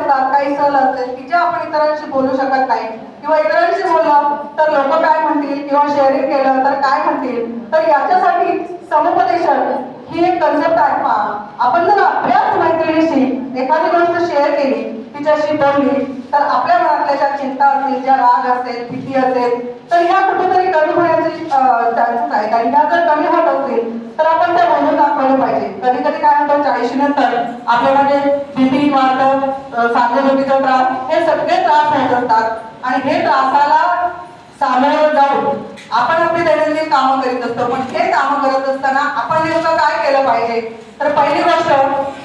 असतात, काही सल असतात की जे आपण इतरांशी बोलू शकत नाही किंवा इतरांशी बोललं तर लोक काय म्हणतील किंवा शेअरिंग केलं तर काय म्हणतील, तर याच्यासाठी समुपदेशन ही एक कन्सेप्ट आहे. आपण जर आपल्याच मैत्रिणीशी एखादी गोष्ट शेअर केली, तिच्याशी बोलली, तर आपल्या मनातल्या ज्या चिंता असतील, ज्या राग असेल, भीती असेल, तर ह्या कुठेतरी कमी होण्याची चान्सेस आहेत. आणि ह्या जर कमी होत असतील तर आपण त्या बोलून दाखवलं पाहिजे. कधी कधी काय होतं, 40 नंतर आपल्यामध्ये बीपी वाढतं, सांधेदुखीचा त्रास, हे सगळे त्रास होत असतात आणि हे त्रासाला सामोरं जाऊन आपण आपली दैनंदिन कामं करीत असतो. पण हे कामं करत असताना आपण नेमकं काय केलं पाहिजे, तर पहिली गोष्ट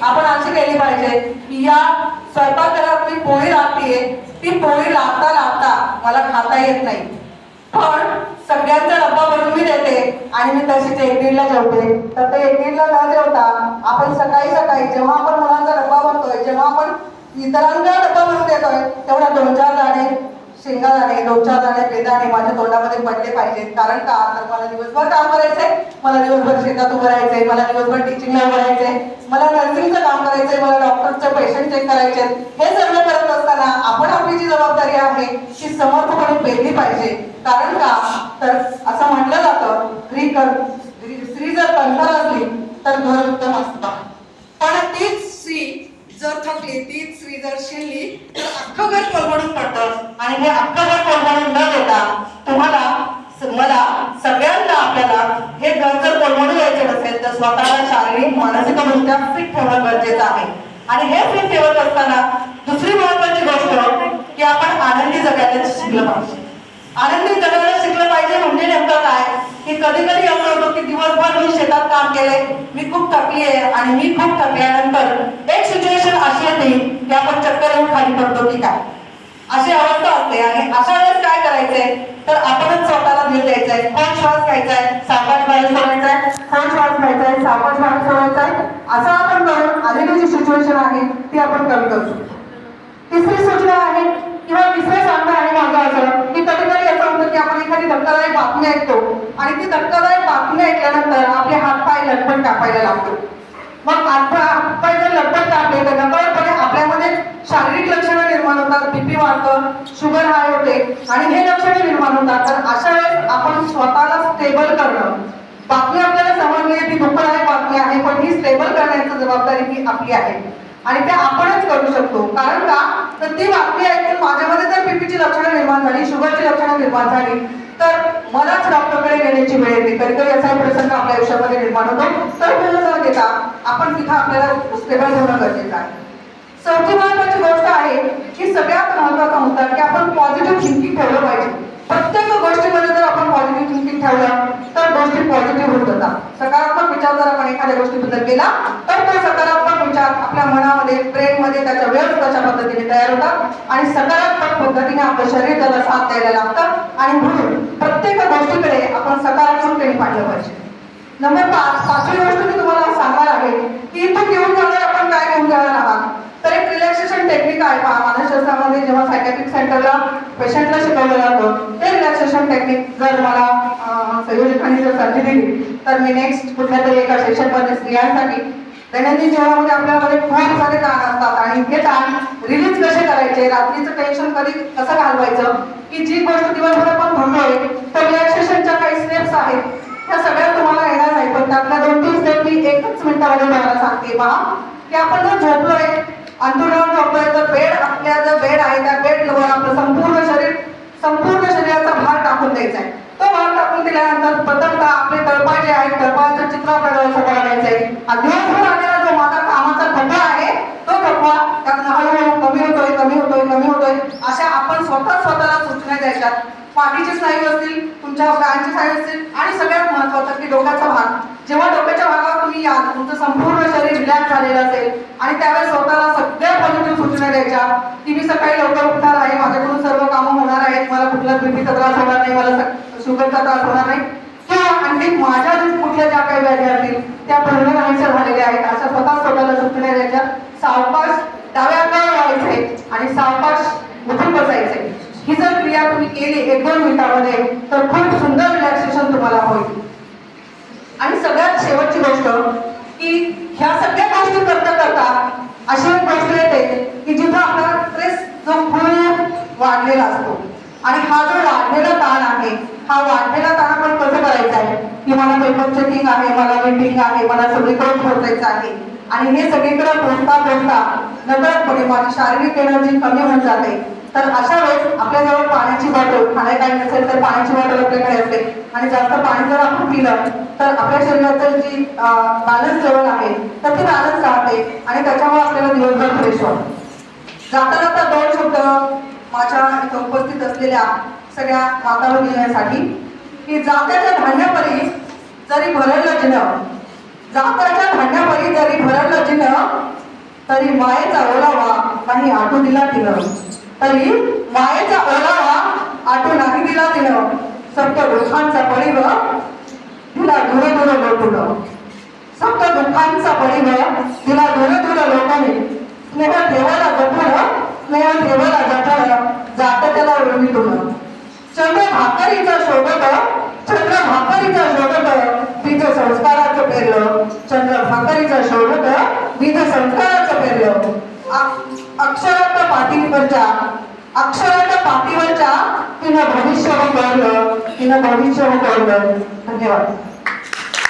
आपण अशी केली पाहिजे की या स्वयंपाकघरात मी पोळी लागतीये, ती पोळी लागता लागता मला खाता येत नाही, पण सगळ्यांचा डब्बा भरून मी देते आणि मी तशीच 1-1:30ला जेवते. तर ते 1:30ला न जेवता आपण सकाळी सकाळी जेव्हा आपण मुलांचा डब्बा भरतोय, जेव्हा आपण इतरांना डब्बा भरून देतोय, तेवढा 2-4 दाणे शेंगादाणे, 2-4 दाणे बेदाणे माझ्या तोंडामध्ये पडले पाहिजेत. कारण का, तर मला दिवसभर काम करायचंय, मला दिवसभर शेतात उभं राहायचंय, मला दिवसभर टीचिंगला उभं राहायचंय, मला नर्सिंगचं काम करायचंय, मला डॉक्टरचे पेशंट चेक करायचे. हे सगळं करत असताना आपण आपली जी जबाबदारी आहे ती समर्थपणे पेलली पाहिजे. कारण का, तर असं म्हटलं जातं, स्त्री जर कणखर असली तर घर उत्तम असतं, पण तीच स्त्री जर थकली, तीच स्त्री जर शिरली तर अख्खं घर कोलमडून पडतं. आणि हे अख्खं घर कोलमडून न देता तुम्हाला, मला, सगळ्यांना आपल्याला हे घर जर कोलमडून यायचे नसेल तर स्वतःला शारीरिक मानसिकदृष्ट्या फिट ठेवणं गरजेचं आहे. आणि हे फिट ठेवत असताना दुसरी महत्वाची गोष्ट की आपण आनंदी जगायला शिकलं पाहिजे. आनंदी जगायला शिकलं पाहिजे म्हणजे नेमकं काय, की कधी कधी असं होतं की दिवसभर मी शेतात काम केलंय, मी खूप थकली आहे आणि मी खूप थकल्यानंतर एक सिच्युएशन अशी येते की आपण चक्कर येऊन खाली पडतो की काय, अशी अवस्था असते. आणि अशा वेळेस काय करायचंय, तर आपणच स्वतःला धीर द्यायचाय, खोल श्वास घ्यायचाय, सावकाश बाहेर सोडायचाय, खोल श्वास घ्यायचाय, सावकाश बाहेर सोडायचाय. असं आपण करून आलेली जी सिच्युएशन आहे ती आपण कमी करू शकतो. तिसरी सूचना आहे किंवा तिसरं सांगणं आहे माझं असं की कधी कधी असं होतं की आपण एखादी धक्कादायक बातमी ऐकतो आणि ती धक्कादायक बातमी ऐकल्यानंतर आपले हातपाय लटपट कापायला लागतो. मग हातपाय जर लटपट कापले तर नकळतपणे आपल्यामध्ये शारीरिक लक्षणं निर्माण होतात, बीपी वाढतं, शुगर हाय होते आणि हे लक्षणं निर्माण होतात. तर अशा वेळेस आपण स्वतःला स्टेबल करणं, बातमी आपल्याला समजली ती दुःखदायक बातमी आहे, पण ही स्टेबल करण्याची जबाबदारी ही आपली आहे आणि ते आपणच करू शकतो. कारण का, तर ती बातमी ऐकून माझ्यामध्ये जर बीपीची लक्षणं निर्माण झाली, शुगरची लक्षणं निर्माण झाली, तर मलाच डॉक्टरकडे नेण्याची वेळ येते. कधी कधी असा प्रसंग आपल्या आयुष्यामध्ये निर्माण होतो. तर बोलू न देता आपण तिथं आपल्याला स्टेबल होणं गरजेचं आहे. चौथी महत्वाची गोष्ट आहे की सगळ्यात महत्वाचा मुद्दा की आपण पॉझिटिव्ह थिंकिंग ठेवलं पाहिजे. प्रत्येक गोष्टीमध्ये जर आपण पॉझिटिव्ह थिंकिंग ठेवलं तर गोष्टी पॉझिटिव्ह होत जातात. सकारात्मक विचार जर आपण एखाद्या गोष्टीबद्दल केला तर तो सकारात्मक विचार आपल्या मनामध्ये, ब्रेनमध्ये त्याच्या वेव्ह तशा पद्धतीने तयार होतात आणि सकारात्मक पद्धतीने आपलं शरीर त्याला साथ द्यायला लागतं. आणि म्हणून प्रत्येक गोष्टीकडे आपण सकारात्मकतेने पाहिलं पाहिजे. नंबर 5, पाचवी गोष्ट मी तुम्हाला सांगणार आहे की इथून घेऊन जाणार आपण काय घेऊन जाणार आहात, तर एक रिलॅक्सेशन टेक्निक आहे. मानसशास्त्रामध्ये जेव्हा सायकॅट्रिक सेंटरला पेशंटला शिकवलं जातं ते रिलॅक्सेशन टेक्निक जर मला संयोजकांनी जर संधी दिली तर मी नेक्स्ट कुठल्या तरी एका सेशनमध्ये स्त्रियांसाठी, दैनंदिन जीवनामध्ये आपल्यामध्ये खूप सारे ताण असतात आणि हे ताण रिलीज कसे करायचे, रात्रीचं टेन्शन कसं घालवायचं, की जी गोष्ट दिवसभर आपण थांबलोय तर रिलॅक्सेशनच्या काही स्टेप्स आहेत, त्या सगळ्या तुम्हाला येणार नाही, पण त्यातल्या 2-3 स्टेप मी एकच मिनिटामध्ये तुम्हाला सांगते. पहा की आपण जर झोपलोय, अंथरुणावर झोपलोय, तर आपल्या जो बेड आहे त्या बेडवर आपलं संपूर्ण शरीराचा भार टाकून द्यायचा आहे. तो भार टाकून दिल्यानंतर प्रथमतः आपले तळपाय जे आहेत, तळपायाचं चित्र आपल्याला समोर आणायचं आहे. दिवसभर आलेला जो माझा कामाचा थकवा आहे तो थकवा त्यातनं हळूहळू कमी होतोय अशा आपण स्वतःला सूचना द्यायच्या. पाठीचे स्नायू असतील, तुमच्या पायांचे स्नायू असतील आणि सगळ्यात महत्त्वाचं की डोक्याचा भाग, जेव्हा डोक्याच्या भागावर तुम्ही याल, तुमचं संपूर्ण शरीर रिलॅक्स झालेलं असेल आणि त्यावेळेस स्वतःला सगळ्या पॉझिटिव्ह सूचना द्यायच्या की मी सकाळी लवकर उठणार आहे, माझ्याकडून सर्व कामं होणार आहेत, मला कुठलाच बीपीचा त्रास होणार नाही, मला शुगरचा त्रास होणार नाही, किंवा आणखी माझ्या कुठल्या ज्या काही व्याधी असतील त्या पूर्ण नाहीशा झालेल्या आहेत, अशा स्वतःला सूचना द्यायच्या. सावकाश डाव्या अंगावर व्हायचंय आणि सावकाश उठून बसायचंय. ही जर क्रिया तुम्ही केली 1-2 मिनिटांमध्ये तर खूप सुंदर रिलॅक्सेशन तुम्हाला होईल. आणि सगळ्यात शेवटची गोष्ट की ह्या सगळ्या गोष्टी करता करता अशी एक गोष्ट येते की जिथं आपला वाढलेला असतो. आणि हा जो वाढलेला ताण आहे, हा वाढलेला ताण आपण कसं करायचा आहे की मला पेपर चेकिंग आहे, मला मीटिंग आहे, मला सगळीकडे पोहोचायचं आहे आणि हे सगळीकडे पोहोचता पोहोचता नकळतपणे माझी शारीरिक एनर्जी कमी होऊन जाते. तर अशा वेळेस आपल्याजवळ पाण्याची बॉटल, खाणे काही नसेल तर पाण्याची बॉटल आपल्याकडे असते आणि जास्त पाणी जर आपण पिलं तर आपल्या शरीराचं जी बॅलन्स लेवल आहे तर ती बॅलन्स राहते आणि त्याच्यामुळे आपल्याला दिवसभर फ्रेश होतं. जाता जाता दोन शब्द माझ्या इथं उपस्थित असलेल्या सगळ्या माता भगिनींसाठी की जात्याच्या धान्यापरी जरी भरडलं जिनं, जात्याच्या धान्यापरी जरी भरडलं जिनं, तरी मायेचा ओलावा नाही आटू दिला तिनं, तरी मायेचा ओलावा आटू नाही दिला तिनं, सप्त दुःखांचा पडिव तिला दूर दूर लोटून, सप्त दुःखांचा पडिव तिला दूर दूर लोकांनी स्नेह ठेवायला जपून, स्नेह ठेवायला जपून जात त्याला ओळखीतून. चंद्र भाकरीचा शोभत, चंद्र भाकरीचा शोभत बीज संस्काराचं पेरलं, चंद्र भाकरीचा शोभत बीज संस्काराचं पेरलं. अक्षरात पाठीवरच्या, अक्षरात पाठीवरच्या तिनं भविष्य उकळलं, तिनं भविष्य उकळलं. धन्यवाद.